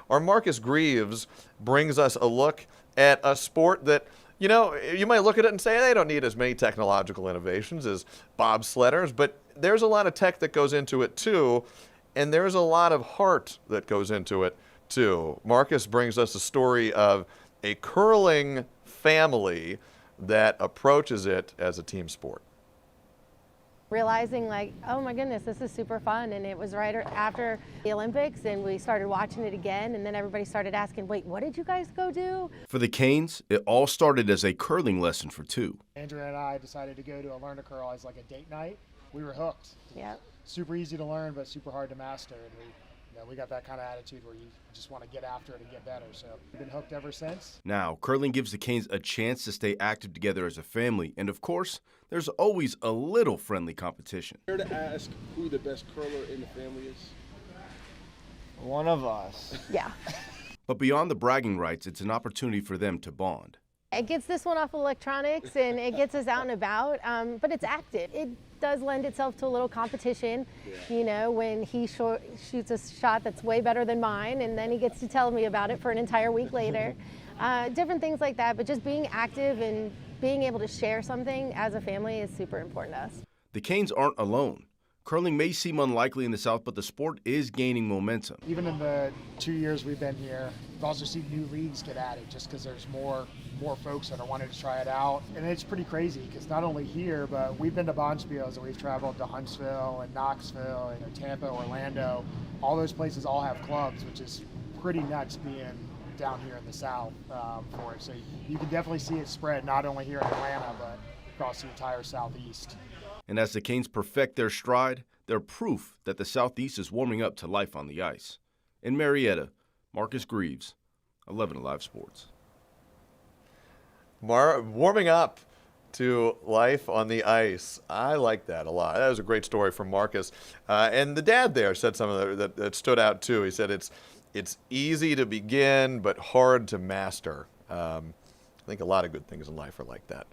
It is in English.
our Marcus Greaves brings us a look at a sport that, you know, you might look at it and say they don't need as many technological innovations as bobsledders, but there's a lot of tech that goes into it too, and there's a lot of heart that goes into it too. Marcus brings us a story of a curling family that approaches it as a team sport. Realizing like, oh my goodness, this is super fun. And it was right after the Olympics and we started watching it again. And then everybody started asking, wait, what did you guys go do? For the Canes, it all started as a curling lesson for two. Andrea and I decided to go to a Learn to Curl as like a date night. We were hooked. Yeah. Super easy to learn, but super hard to master. And we got that kind of attitude where you just want to get after it and get better. So we've been hooked ever since. Now, curling gives the Canes a chance to stay active together as a family. And of course, there's always a little friendly competition. Here to ask who the best curler in the family is? One of us. Yeah. But beyond the bragging rights, it's an opportunity for them to bond. It gets this one off electronics and it gets us out and about, but it's active. It does lend itself to a little competition, you know, when he shoots a shot that's way better than mine and then he gets to tell me about it for an entire week later. Different things like that, but just being active and being able to share something as a family is super important to us. The Canes aren't alone. Curling may seem unlikely in the South, but the sport is gaining momentum. Even in the 2 years we've been here, we've also seen new leagues get added just because there's more folks that are wanting to try it out. And it's pretty crazy because not only here, but we've been to Bonspiels and we've traveled to Huntsville and Knoxville and Tampa, Orlando. All those places all have clubs, which is pretty nuts being down here in the South for it. So you can definitely see it spread not only here in Atlanta, but across the entire Southeast. And as the Canes perfect their stride, they're proof that the Southeast is warming up to life on the ice. In Marietta, Marcus Greaves, 11 Alive Sports. Warming up to life on the ice. I like that a lot. That was a great story from Marcus. And the dad there said something that stood out too. He said it's easy to begin, but hard to master. I think a lot of good things in life are like that.